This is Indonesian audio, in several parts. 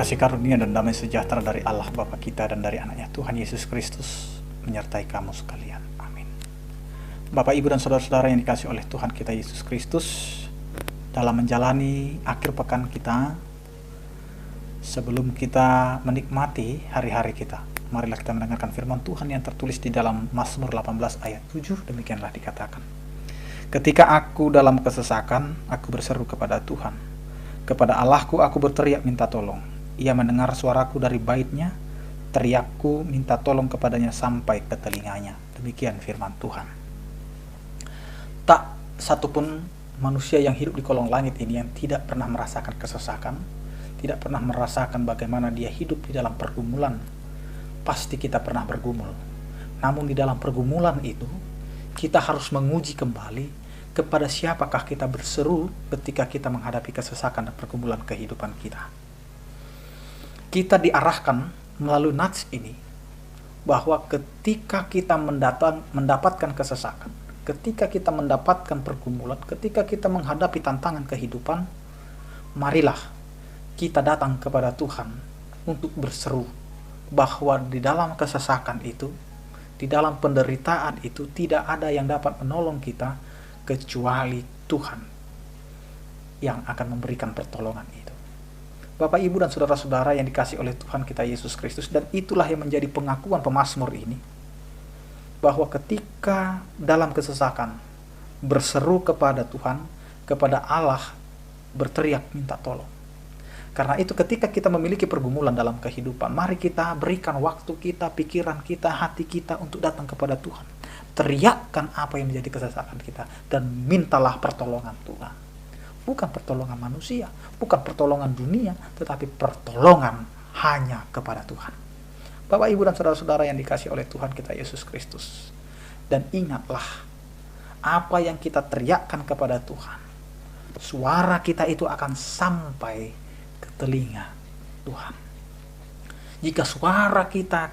Kasih karunia dan damai sejahtera dari Allah Bapa kita dan dari anaknya Tuhan Yesus Kristus menyertai kamu sekalian. Amin. Bapak, Ibu, dan saudara-saudara yang dikasihi oleh Tuhan kita Yesus Kristus, dalam menjalani akhir pekan kita, sebelum kita menikmati hari-hari kita, marilah kita mendengarkan firman Tuhan yang tertulis di dalam Mazmur 18 ayat 7. Demikianlah dikatakan, ketika aku dalam kesesakan, aku berseru kepada Tuhan. Kepada Allahku aku berteriak minta tolong. Ia mendengar suaraku dari baitnya, teriakku minta tolong kepadanya sampai ke telinganya. Demikian firman Tuhan. Tak satupun manusia yang hidup di kolong langit ini yang tidak pernah merasakan kesesakan, tidak pernah merasakan bagaimana dia hidup di dalam pergumulan. Pasti kita pernah bergumul. Namun di dalam pergumulan itu, kita harus menguji kembali kepada siapakah kita berseru ketika kita menghadapi kesesakan dan pergumulan kehidupan kita. Kita diarahkan melalui nats ini bahwa ketika kita mendapatkan kesesakan, ketika kita mendapatkan pergumulan, ketika kita menghadapi tantangan kehidupan, marilah kita datang kepada Tuhan untuk berseru bahwa di dalam kesesakan itu, di dalam penderitaan itu, tidak ada yang dapat menolong kita kecuali Tuhan yang akan memberikan pertolongan itu. Bapak, Ibu, dan saudara-saudara yang dikasihi oleh Tuhan kita Yesus Kristus, dan itulah yang menjadi pengakuan pemazmur ini, bahwa ketika dalam kesesakan berseru kepada Tuhan, kepada Allah, berteriak minta tolong. Karena itu ketika kita memiliki pergumulan dalam kehidupan, mari kita berikan waktu kita, pikiran kita, hati kita untuk datang kepada Tuhan. Teriakkan apa yang menjadi kesesakan kita dan mintalah pertolongan Tuhan. Bukan pertolongan manusia, bukan pertolongan dunia, tetapi pertolongan hanya kepada Tuhan. Bapak, Ibu, dan saudara-saudara yang dikasihi oleh Tuhan kita Yesus Kristus. Dan ingatlah, apa yang kita teriakkan kepada Tuhan, suara kita itu akan sampai ke telinga Tuhan. Jika suara kita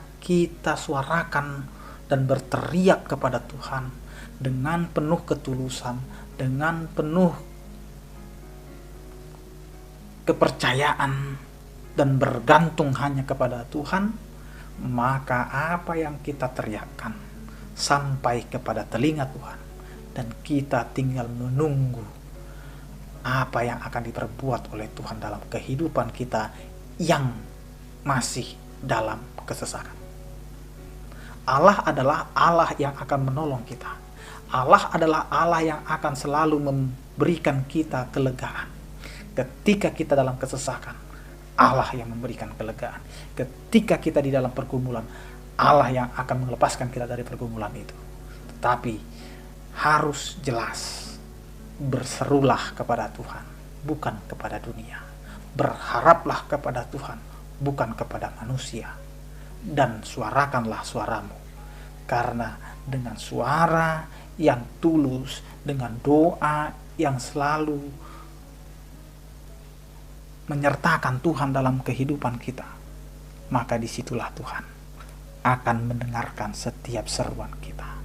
suarakan dan berteriak kepada Tuhan dengan penuh ketulusan, dengan penuh kepercayaan dan bergantung hanya kepada Tuhan, maka apa yang kita teriakkan sampai kepada telinga Tuhan, dan kita tinggal menunggu apa yang akan diperbuat oleh Tuhan dalam kehidupan kita yang masih dalam kesesakan. Allah adalah Allah yang akan menolong kita. Allah adalah Allah yang akan selalu memberikan kita kelegaan. Ketika kita dalam kesesakan, Allah yang memberikan kelegaan. Ketika kita di dalam pergumulan, Allah yang akan melepaskan kita dari pergumulan itu. Tetapi harus jelas, berserulah kepada Tuhan, bukan kepada dunia. Berharaplah kepada Tuhan, bukan kepada manusia. Dan suarakanlah suaramu. Karena dengan suara yang tulus, dengan doa yang selalu menyertakan Tuhan dalam kehidupan kita, maka disitulah Tuhan akan mendengarkan setiap seruan kita.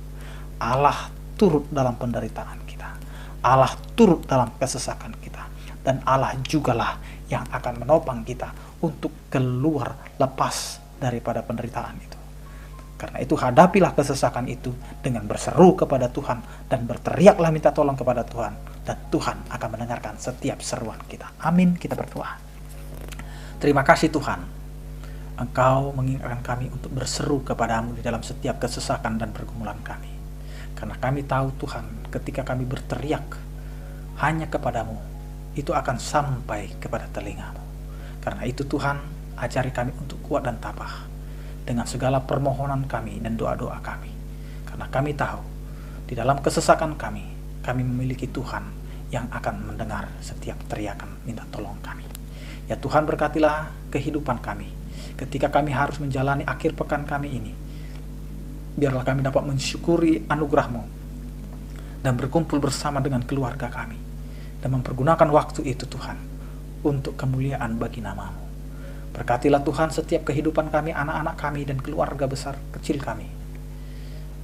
Allah turut dalam penderitaan kita, Allah turut dalam kesesakan kita, dan Allah jugalah yang akan menopang kita untuk keluar lepas daripada penderitaan itu. Karena itu hadapilah kesesakan itu dengan berseru kepada Tuhan dan berteriaklah minta tolong kepada Tuhan, dan Tuhan akan mendengarkan setiap seruan kita. Amin. Kita berdoa. Terima kasih Tuhan, Engkau mengingatkan kami untuk berseru kepadamu di dalam setiap kesesakan dan pergumulan kami. Karena kami tahu Tuhan, ketika kami berteriak hanya kepadamu, itu akan sampai kepada telingamu. Karena itu Tuhan, ajari kami untuk kuat dan tabah dengan segala permohonan kami dan doa-doa kami. Karena kami tahu, di dalam kesesakan kami memiliki Tuhan yang akan mendengar setiap teriakan minta tolong kami. Ya Tuhan, berkatilah kehidupan kami ketika kami harus menjalani akhir pekan kami ini. Biarlah kami dapat mensyukuri anugerah-Mu dan berkumpul bersama dengan keluarga kami, dan mempergunakan waktu itu Tuhan untuk kemuliaan bagi nama-Mu. Berkatilah Tuhan setiap kehidupan kami, anak-anak kami, dan keluarga besar kecil kami,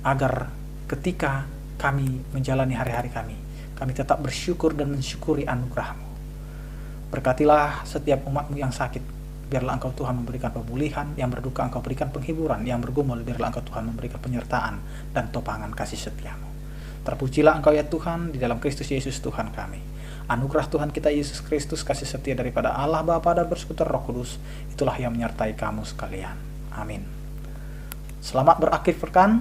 agar ketika kami menjalani hari-hari kami tetap bersyukur dan mensyukuri anugerah-Mu. Berkatilah setiap umat-Mu yang sakit biarlah Engkau Tuhan memberikan pemulihan, yang berduka Engkau berikan penghiburan, yang bergumul biarlah Engkau Tuhan memberikan penyertaan dan topangan kasih setiamu. Terpujilah Engkau ya Tuhan, di dalam Kristus Yesus Tuhan kami. Anugerah Tuhan kita Yesus Kristus, kasih setia daripada Allah Bapa dan Persekutuan Roh Kudus, itulah yang menyertai kamu sekalian. Amin. Selamat berakhir pekan,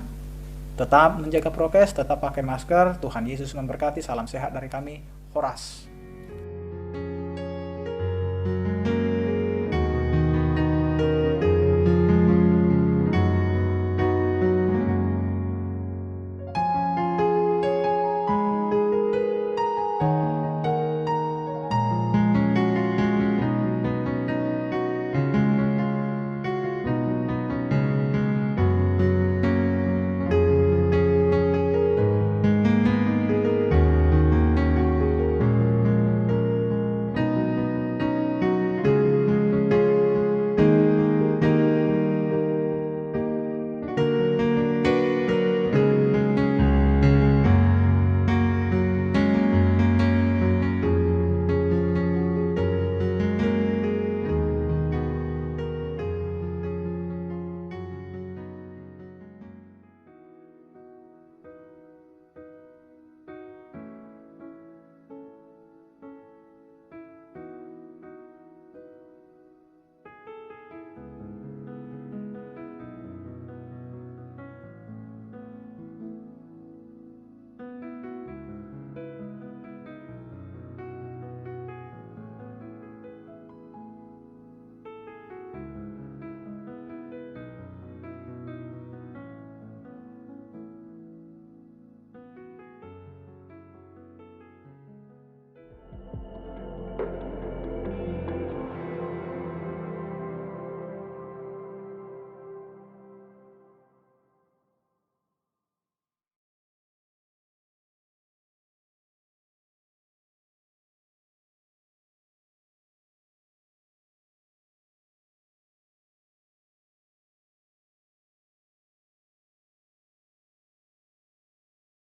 tetap menjaga prokes, tetap pakai masker. Tuhan Yesus memberkati. Salam sehat dari kami, Horas.